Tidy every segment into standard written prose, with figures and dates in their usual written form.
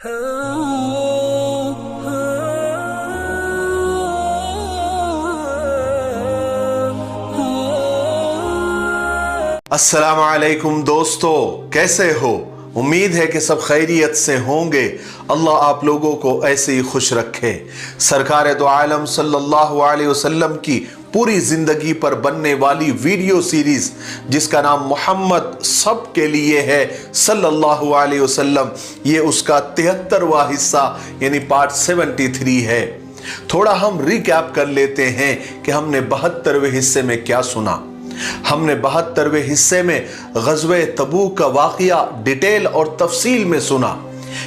السلام علیکم دوستو، کیسے ہو؟ امید ہے کہ سب خیریت سے ہوں گے۔ اللہ آپ لوگوں کو ایسے ہی خوش رکھے۔ سرکار دو عالم صلی اللہ علیہ وسلم کی پوری زندگی پر بننے والی ویڈیو سیریز جس کا نام محمد سب کے لیے ہے صلی اللہ علیہ وسلم، یہ اس کا 73واں حصہ یعنی پارٹ 73 ہے۔ تھوڑا ہم ریکیپ کر لیتے ہیں کہ ہم نے 72ویں حصے میں کیا سنا۔ ہم نے 72ویں حصے میں غزوہ تبوک کا واقعہ ڈیٹیل اور تفصیل میں سنا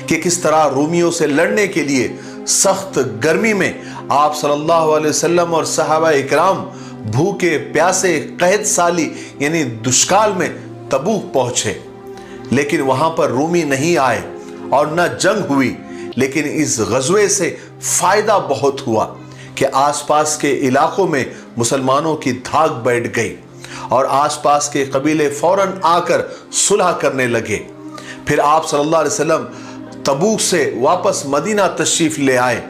کہ کس طرح رومیوں سے لڑنے کے لیے سخت گرمی میں آپ صلی اللہ علیہ وسلم اور صحابہ اکرام بھوکے پیاسے قحط سالی یعنی دشکال میں تبوک پہنچے، لیکن وہاں پر رومی نہیں آئے اور نہ جنگ ہوئی، لیکن اس غزوے سے فائدہ بہت ہوا کہ آس پاس کے علاقوں میں مسلمانوں کی دھاک بیٹھ گئی اور آس پاس کے قبیلے فوراً آ کر صلح کرنے لگے۔ پھر آپ صلی اللہ علیہ وسلم تبوک سے واپس مدینہ تشریف لے آئے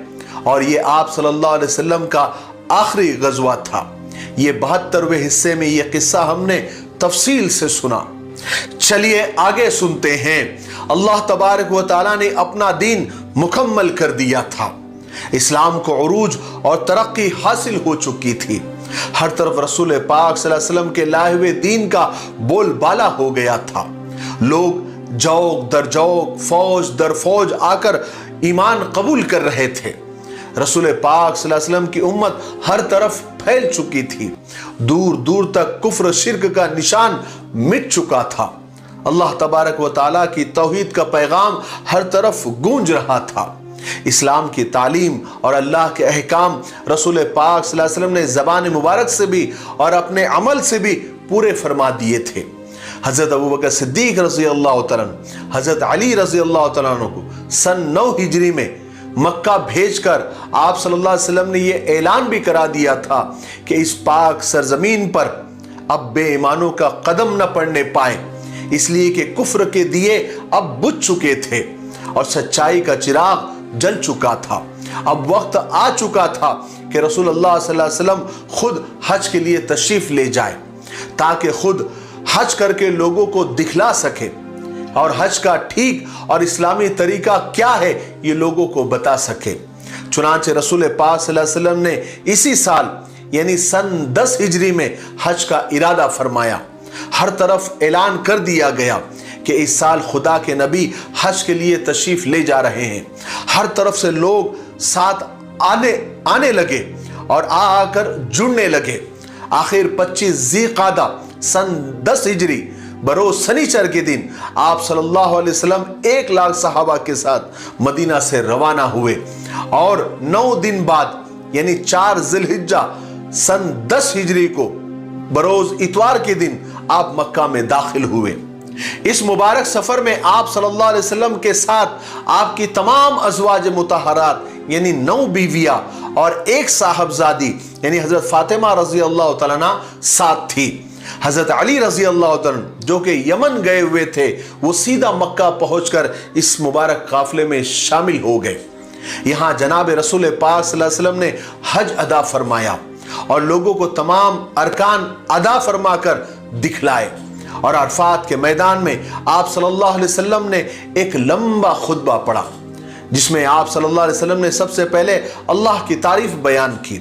اور یہ آپ صلی اللہ علیہ وسلم کا آخری غزوہ تھا۔ یہ 72ویں حصے میں یہ قصہ ہم نے تفصیل سے سنا۔ چلیے آگے سنتے ہیں۔ اللہ تبارک و تعالیٰ نے اپنا دین مکمل کر دیا تھا، اسلام کو عروج اور ترقی حاصل ہو چکی تھی، ہر طرف رسول پاک صلی اللہ علیہ وسلم کے لائے ہوئے دین کا بول بالا ہو گیا تھا۔ لوگ جوق در جوق، فوج در فوج آ کر ایمان قبول کر رہے تھے۔ رسول پاک صلی اللہ علیہ وسلم کی امت ہر طرف پھیل چکی تھی، دور دور تک کفر شرک کا نشان مٹ چکا تھا۔ اللہ تبارک و تعالیٰ کی توحید کا پیغام ہر طرف گونج رہا تھا۔ اسلام کی تعلیم اور اللہ کے احکام رسول پاک صلی اللہ علیہ وسلم نے زبان مبارک سے بھی اور اپنے عمل سے بھی پورے فرما دیے تھے۔ حضرت ابوبکر صدیق رضی اللہ تعالیٰ عنہ، حضرت علی رضی اللہ تعالیٰ عنہ کو سن 9 ہجری میں مکہ بھیج کر آپ صلی اللہ علیہ وسلم نے یہ اعلان بھی کرا دیا تھا کہ اس پاک سرزمین پر اب بے ایمانوں کا قدم نہ پڑنے پائے، اس لیے کہ کفر کے دیے اب بجھ چکے تھے اور سچائی کا چراغ جل چکا تھا۔ اب وقت آ چکا تھا کہ رسول اللہ صلی اللہ علیہ وسلم خود حج کے لیے تشریف لے جائے تاکہ خود حج کر کے لوگوں کو دکھلا سکے اور حج کا ٹھیک اور اسلامی طریقہ کیا ہے یہ لوگوں کو بتا سکے۔ چنانچہ رسول پاک صلی اللہ علیہ وسلم نے اسی سال یعنی سن 10 ہجری میں حج کا ارادہ فرمایا۔ ہر طرف اعلان کر دیا گیا کہ اس سال خدا کے نبی حج کے لیے تشریف لے جا رہے ہیں۔ ہر طرف سے لوگ ساتھ آنے لگے اور آ کر جڑنے لگے۔ آخر 25 ذی قعدہ سن 10 ہجری بروز سنیچر کے دن آپ صلی اللہ علیہ وسلم 1 لاکھ صحابہ کے ساتھ مدینہ سے روانہ ہوئے اور 9 دن بعد یعنی 4 ذی الحجہ سن 10 ہجری کو بروز اتوار کے دن آپ مکہ میں داخل ہوئے۔ اس مبارک سفر میں آپ صلی اللہ علیہ وسلم کے ساتھ آپ کی تمام ازواج مطہرات یعنی 9 بیویاں اور 1 صاحبزادی یعنی حضرت فاطمہ رضی اللہ تعالیٰ عنہ ساتھ تھی۔ حضرت علی رضی اللہ تعالیٰ عنہ جو کہ یمن گئے ہوئے تھے وہ سیدھا مکہ پہنچ کر اس مبارک قافلے میں شامل ہو گئے۔ یہاں جناب رسول پاک صلی اللہ علیہ وسلم نے حج ادا فرمایا اور لوگوں کو تمام ارکان ادا فرما کر دکھلائے، اور عرفات کے میدان میں آپ صلی اللہ علیہ وسلم نے ایک لمبا خطبہ پڑھا جس میں آپ صلی اللہ علیہ وسلم نے سب سے پہلے اللہ کی تعریف بیان کی،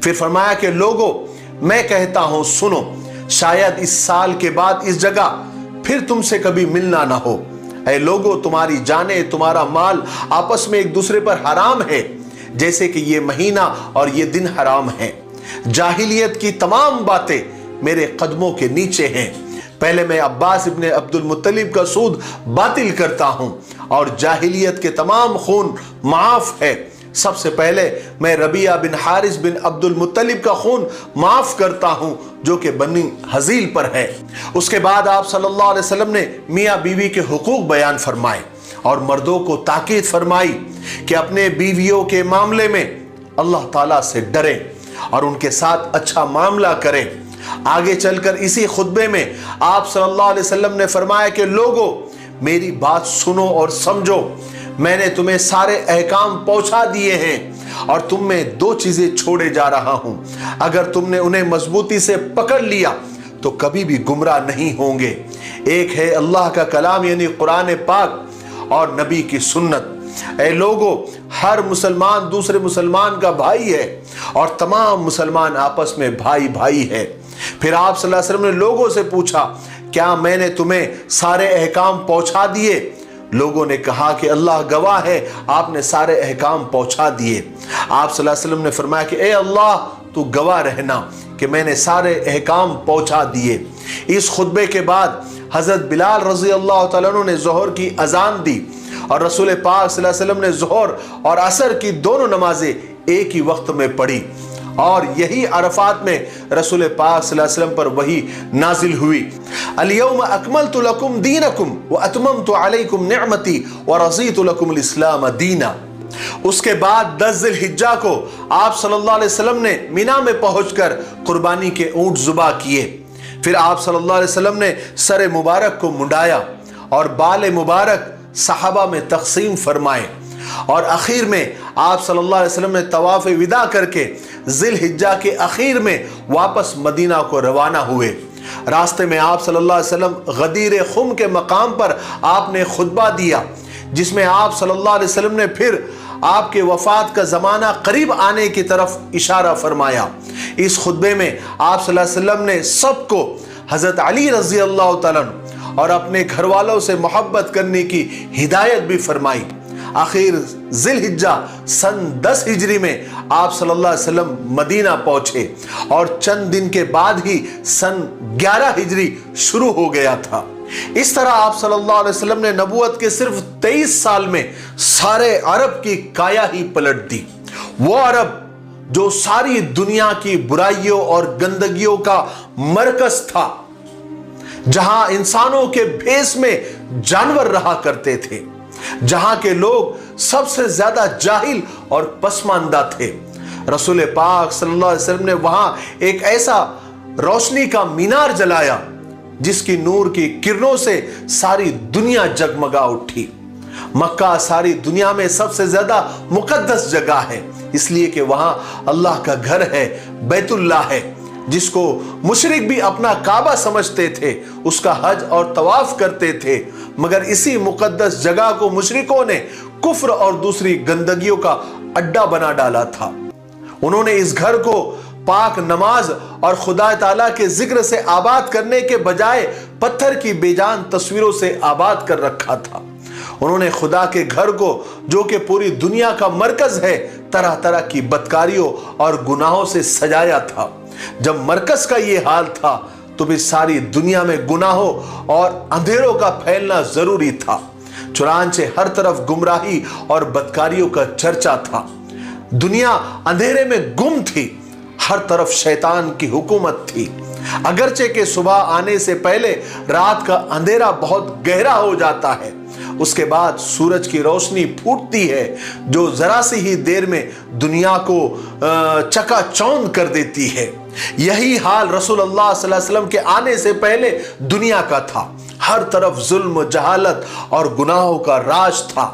پھر فرمایا کہ لوگوں میں کہتا ہوں سنو، شاید اس سال کے بعد اس جگہ پھر تم سے کبھی ملنا نہ ہو۔ اے لوگوں، تمہاری جانیں تمہارا مال آپس میں ایک دوسرے پر حرام ہے جیسے کہ یہ مہینہ اور یہ دن حرام ہے۔ جاہلیت کی تمام باتیں میرے قدموں کے نیچے ہیں۔ پہلے میں عباس ابن عبد المطلب کا سود باطل کرتا ہوں اور جاہلیت کے تمام خون معاف ہے۔ سب سے پہلے میں ربیعہ بن حارث بن عبد المطلب کا خون معاف کرتا ہوں جو کہ بنی حزیل پر ہے۔ اس کے بعد آپ صلی اللہ علیہ وسلم نے میاں بیوی کے حقوق بیان فرمائے اور مردوں کو تاکید فرمائی کہ اپنے بیویوں کے معاملے میں اللہ تعالیٰ سے ڈریں اور ان کے ساتھ اچھا معاملہ کریں۔ آگے چل کر اسی خطبے میں آپ صلی اللہ علیہ وسلم نے فرمایا کہ لوگوں میری بات سنو اور سمجھو، میں نے تمہیں سارے احکام پہنچا دیے ہیں اور تم میں دو چیزیں چھوڑے جا رہا ہوں، اگر تم نے انہیں مضبوطی سے پکڑ لیا تو کبھی بھی گمراہ نہیں ہوں گے۔ ایک ہے اللہ کا کلام یعنی قرآن پاک اور نبی کی سنت۔ اے لوگو، ہر مسلمان دوسرے مسلمان کا بھائی ہے اور تمام مسلمان آپس میں بھائی بھائی ہے۔ پھر آپ صلی اللہ علیہ وسلم نے لوگوں سے پوچھا، کیا میں نے تمہیں سارے احکام پہنچا دیے؟ لوگوں نے کہا کہ اللہ گواہ ہے آپ نے سارے احکام پہنچا دیے۔ آپ صلی اللہ علیہ وسلم نے فرمایا کہ اے اللہ تو گواہ رہنا کہ میں نے سارے احکام پہنچا دیے۔ اس خطبے کے بعد حضرت بلال رضی اللہ تعالیٰ عنہ نے ظہر کی اذان دی اور رسول پاک صلی اللہ علیہ وسلم نے ظہر اور عصر کی دونوں نمازیں ایک ہی وقت میں پڑھی، اور یہی عرفات میں رسول پاک صلی اللہ علیہ وسلم پر وحی نازل ہوئی۔ الیوم اکملت لکم دینکم واتممت علیکم نعمتی ورضیت لکم الاسلام دینا۔ اس کے بعد 10 ذی الحجہ کو آپ صلی اللہ علیہ وسلم نے مینا میں پہنچ کر قربانی کے اونٹ ذبح کیے۔ پھر آپ صلی اللہ علیہ وسلم نے سر مبارک کو منڈایا اور بال مبارک صحابہ میں تقسیم فرمائے، اور اخیر میں آپ صلی اللہ علیہ وسلم نے طواف وداع کر کے ذی الحجہ کے اخیر میں واپس مدینہ کو روانہ ہوئے۔ راستے میں آپ صلی اللہ علیہ وسلم غدیر خم کے مقام پر آپ نے خطبہ دیا، جس میں آپ صلی اللہ علیہ وسلم نے پھر آپ کے وفات کا زمانہ قریب آنے کی طرف اشارہ فرمایا۔ اس خطبے میں آپ صلی اللہ علیہ وسلم نے سب کو حضرت علی رضی اللہ تعالیٰ عنہ اور اپنے گھر والوں سے محبت کرنے کی ہدایت بھی فرمائی۔ آخر ذی الحجہ سن 10 ہجری میں آپ صلی اللہ علیہ وسلم مدینہ پہنچے اور چند دن کے بعد ہی سن 11 ہجری شروع ہو گیا تھا۔ اس طرح آپ صلی اللہ علیہ وسلم نے نبوت کے صرف 23 سال میں سارے عرب کی کایا ہی پلٹ دی۔ وہ عرب جو ساری دنیا کی برائیوں اور گندگیوں کا مرکز تھا، جہاں انسانوں کے بھیس میں جانور رہا کرتے تھے، جہاں کے لوگ سب سے زیادہ جاہل اور پسماندہ تھے، رسول پاک صلی اللہ علیہ وسلم نے وہاں ایک ایسا روشنی کا مینار جلایا جس کی نور کی کرنوں سے ساری دنیا جگمگا اٹھی۔ مکہ ساری دنیا میں سب سے زیادہ مقدس جگہ ہے، اس لیے کہ وہاں اللہ کا گھر ہے، بیت اللہ ہے، جس کو مشرک بھی اپنا کعبہ سمجھتے تھے، اس کا حج اور طواف کرتے تھے، مگر اسی مقدس جگہ کو مشرکوں نے کفر اور دوسری گندگیوں کا اڈا بنا ڈالا تھا۔ انہوں نے اس گھر کو پاک نماز اور خدا تعالیٰ کے ذکر سے آباد کرنے کے بجائے پتھر کی بے جان تصویروں سے آباد کر رکھا تھا۔ انہوں نے خدا کے گھر کو، جو کہ پوری دنیا کا مرکز ہے، طرح طرح کی بدکاریوں اور گناہوں سے سجایا تھا۔ جب مرکز کا یہ حال تھا تو بھی ساری دنیا میں گناہوں اور اندھیروں کا پھیلنا ضروری تھا، چنانچہ ہر طرف گمراہی اور بدکاریوں کا چرچا تھا۔ دنیا اندھیرے میں گم تھی، ہر طرف شیطان کی حکومت تھی۔ اگرچہ کہ صبح آنے سے پہلے رات کا اندھیرا بہت گہرا ہو جاتا ہے، اس کے بعد سورج کی روشنی پھوٹتی ہے جو ذرا سی ہی دیر میں دنیا کو چکا چوند کر دیتی ہے۔ یہی حال رسول اللہ صلی اللہ علیہ وسلم کے آنے سے پہلے دنیا کا تھا۔ ہر طرف ظلم، جہالت اور گناہوں کا راج تھا۔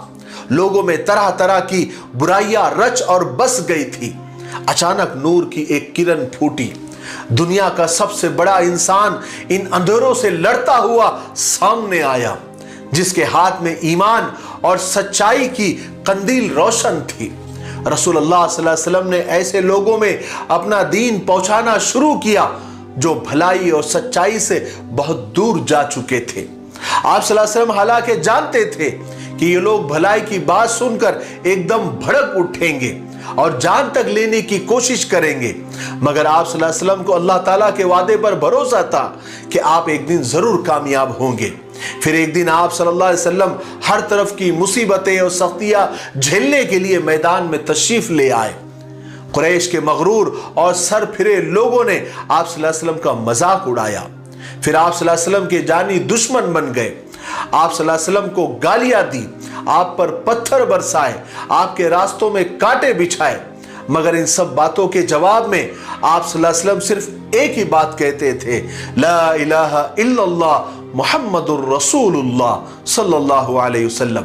لوگوں میں طرح طرح کی برائیاں رچ اور بس گئی تھی۔ اچانک نور کی ایک کرن پھوٹی، دنیا کا سب سے بڑا انسان ان اندھیروں سے لڑتا ہوا سامنے آیا، جس کے ہاتھ میں ایمان اور سچائی کی قندیل روشن تھی۔ رسول اللہ صلی اللہ علیہ وسلم نے ایسے لوگوں میں اپنا دین پہنچانا شروع کیا جو بھلائی اور سچائی سے بہت دور جا چکے تھے۔ آپ صلی اللہ علیہ وسلم حالانکہ جانتے تھے کہ یہ لوگ بھلائی کی بات سن کر ایک دم بھڑک اٹھیں گے اور جان تک لینے کی کوشش کریں گے، مگر آپ صلی اللہ علیہ وسلم کو اللہ تعالیٰ کے وعدے پر بھروسہ تھا کہ آپ ایک دن ضرور کامیاب ہوں گے۔ پھر ایک دن آپ صلی اللہ علیہ وسلم ہر طرف کی مصیبتیں اور سختیاں جھیلنے کے لیے میدان میں تشریف لے آئے۔ قریش کے مغرور اور سر پھرے لوگوں نے آپ صلی اللہ علیہ وسلم کا مذاق اڑایا، پھر آپ صلی اللہ علیہ وسلم کے جانی دشمن بن گئے، آپ صلی اللہ علیہ وسلم کو گالیاں دی، آپ پر پتھر برسائے، آپ کے راستوں میں کانٹے بچھائے، مگر ان سب باتوں کے جواب میں آپ صلی اللہ علیہ وسلم صرف ایک ہی بات کہتے تھے، لا الہ الا اللہ محمد الرسول اللہ صلی اللہ علیہ وسلم۔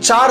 4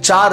4